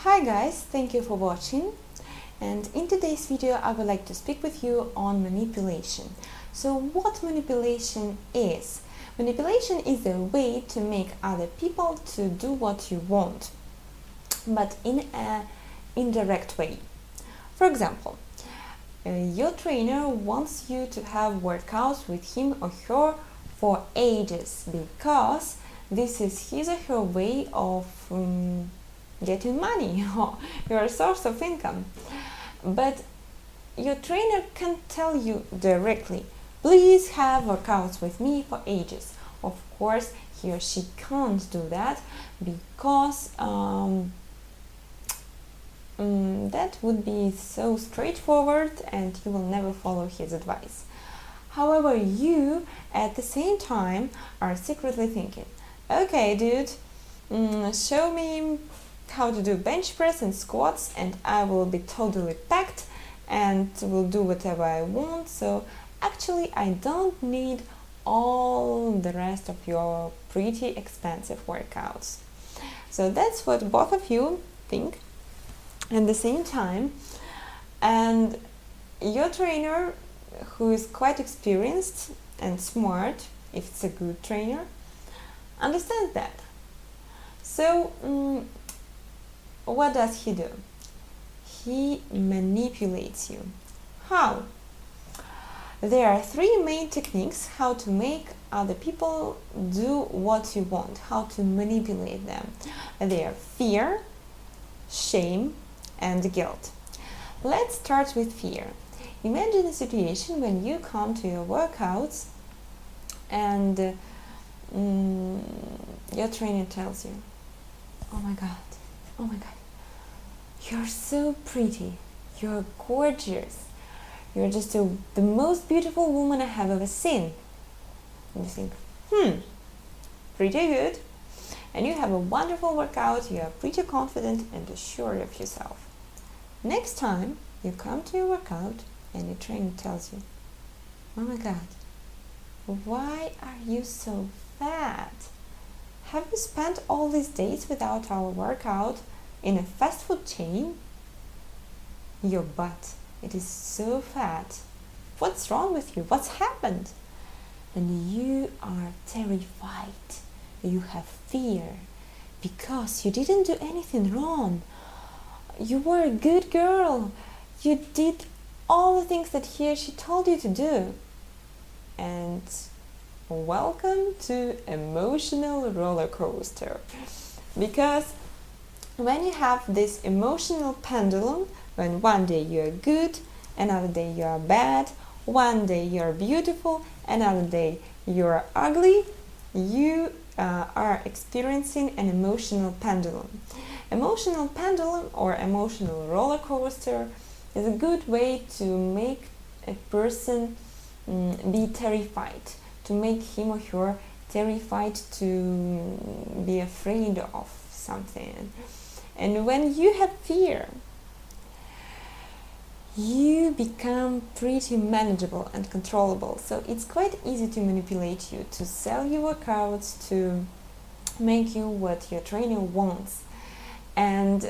Hi guys, thank you for watching, and in today's video I would like to speak with you on manipulation. So what manipulation is? Manipulation is a way to make other people to do what you want, but in an indirect way. For example, your trainer wants you to have workouts with him or her for ages because this is his or her way of getting money or your source of income. But your trainer can't tell you directly, please have workouts with me for ages. Of course, he or she can't do that because that would be so straightforward and you will never follow his advice. However, you at the same time are secretly thinking, okay dude, show me how to do bench press and squats and I will be totally packed and will do whatever I want. So actually I don't need all the rest of your pretty expensive workouts. So that's what both of you think at the same time, and your trainer, who is quite experienced and smart, if it's a good trainer, understands that. So what does he do? He manipulates you. How? There are three main techniques how to make other people do what you want, how to manipulate them. They are fear, shame, and guilt. Let's start with fear. Imagine a situation when you come to your workouts and your trainer tells you, oh my god, you're so pretty, you're gorgeous, you're just the most beautiful woman I have ever seen. And you think, pretty good. And you have a wonderful workout, you are pretty confident and assured of yourself. Next time you come to your workout and your trainer tells you, oh my god, why are you so fat? Have you spent all these days without our workout in a fast food chain? Your butt, it is so fat. What's wrong with you? What's happened? And you are terrified. You have fear because you didn't do anything wrong. You were a good girl. You did all the things that he or she told you to do. And welcome to emotional roller coaster. Because when you have this emotional pendulum, when one day you're good, another day you're bad, one day you're beautiful, another day you're ugly, you are experiencing an emotional pendulum. Emotional pendulum or emotional roller coaster is a good way to make a person be terrified, to make him or her terrified, to be afraid of something. And when you have fear, you become pretty manageable and controllable. So it's quite easy to manipulate you, to sell you workouts, to make you what your trainer wants. And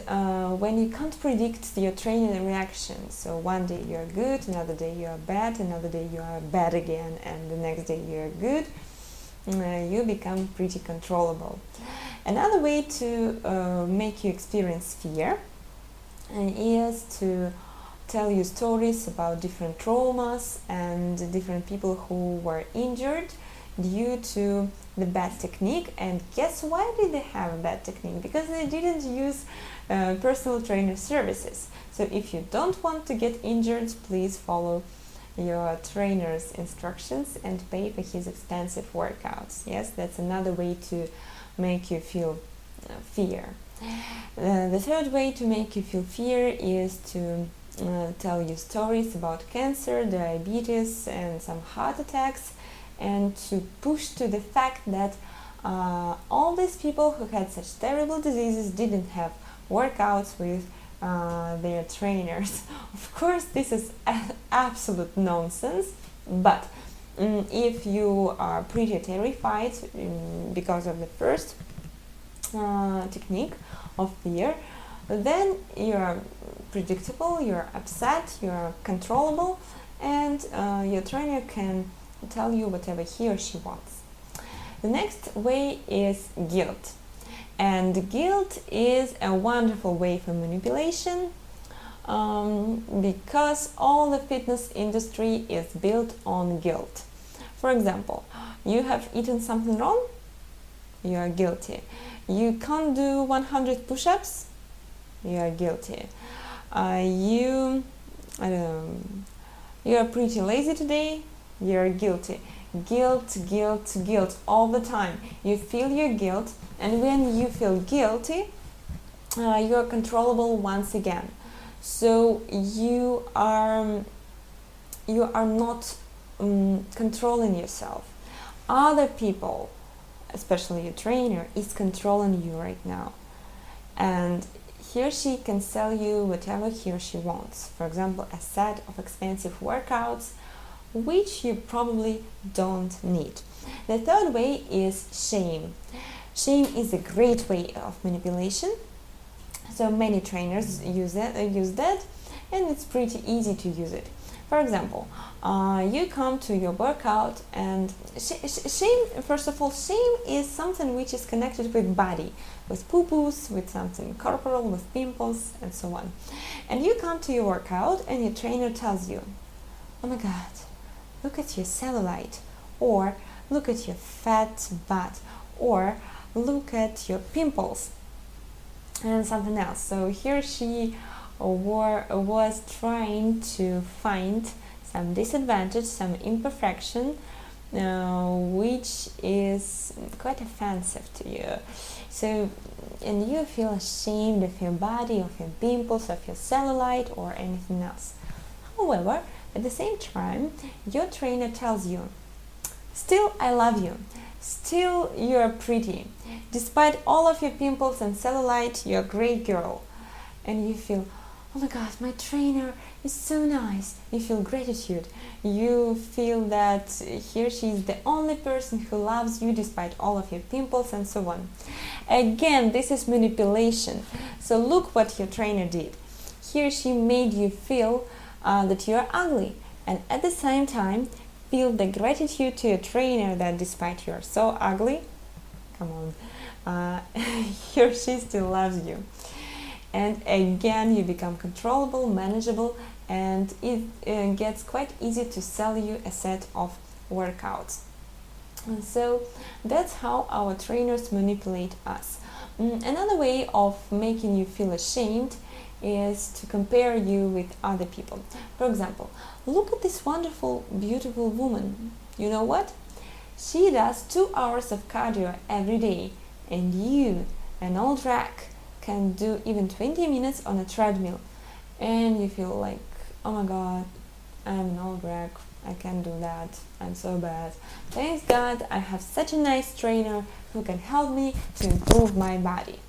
when you can't predict your trainer reaction, so one day you're good, another day you're bad, another day you are bad again, and the next day you're good, you become pretty controllable. Another way to make you experience fear is to tell you stories about different traumas and different people who were injured due to the bad technique. And guess why did they have a bad technique? Because they didn't use personal trainer services. So if you don't want to get injured, please follow your trainer's instructions and pay for his expensive workouts. Yes, that's another way to make you feel fear. The third way to make you feel fear is to tell you stories about cancer, diabetes and some heart attacks, and to push to the fact that all these people who had such terrible diseases didn't have workouts with their trainers. Of course, this is absolute nonsense, but if you are pretty terrified because of the first technique of fear, then you're predictable, you're upset, you're controllable, and your trainer can tell you whatever he or she wants. The next way is guilt. And guilt is a wonderful way for manipulation, because all the fitness industry is built on guilt. For example, you have eaten something wrong, you are guilty. You can't do 100 push-ups, you are guilty. You are pretty lazy today, you are guilty. Guilt, guilt, guilt all the time. You feel your guilt, and when you feel guilty, you are controllable once again. So you are not controlling yourself. Other people, especially your trainer, is controlling you right now, and he or she can sell you whatever he or she wants. For example, a set of expensive workouts which you probably don't need. The third way is shame. Shame is a great way of manipulation. So many trainers use that, and it's pretty easy to use it. For example, you come to your workout, and shame, first of all, shame is something which is connected with body, with poo-poos, with something corporal, with pimples, and so on. And you come to your workout, and your trainer tells you, oh my god, look at your cellulite, or look at your fat butt, or look at your pimples, and something else. So he or she was trying to find some disadvantage, some imperfection, which is quite offensive to you. So, and you feel ashamed of your body, of your pimples, of your cellulite, or anything else. However, at the same time, your trainer tells you, still I love you, still you're pretty, despite all of your pimples and cellulite, you're a great girl. And you feel, oh my god, my trainer is so nice. You feel gratitude. You feel that he or she is the only person who loves you despite all of your pimples and so on. Again, this is manipulation. So look what your trainer did. He or she made you feel that you are ugly, and at the same time feel the gratitude to your trainer that despite you are so ugly, come on, he or she still loves you. And again, you become controllable, manageable, and it gets quite easy to sell you a set of workouts. And so that's how our trainers manipulate us. Another way of making you feel ashamed is to compare you with other people. For example, look at this wonderful, beautiful woman. You know what? She does 2 hours of cardio every day, and you, an old wreck, can do even 20 minutes on a treadmill. And you feel like, oh my god, I'm an old wreck, I can't do that, I'm so bad. Thanks God, I have such a nice trainer who can help me to improve my body.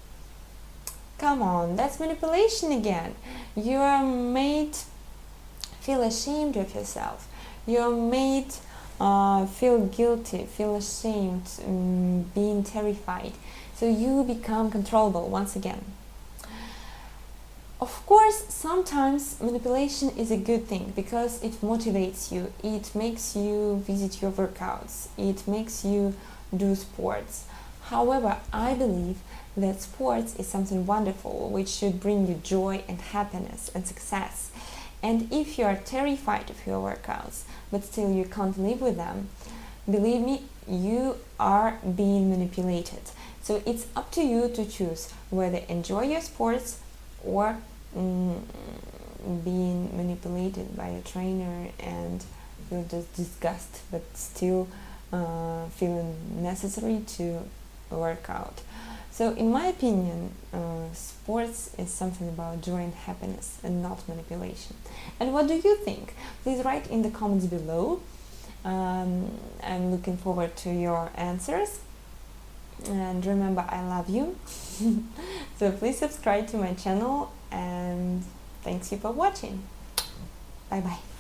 Come on, that's manipulation again. You are made feel ashamed of yourself. You are made feel guilty, feel ashamed, being terrified. So you become controllable once again. Of course, sometimes manipulation is a good thing because it motivates you, it makes you visit your workouts, it makes you do sports. However, I believe that sports is something wonderful which should bring you joy and happiness and success. And if you are terrified of your workouts, but still you can't live with them, believe me, you are being manipulated. So it's up to you to choose whether enjoy your sports or being manipulated by a trainer and feel just disgust, but still feeling necessary to work out. So in my opinion, sports is something about joy and happiness and not manipulation. And what do you think? Please write in the comments below. I'm looking forward to your answers. And remember, I love you. So please subscribe to my channel, and thanks you for watching. Bye bye.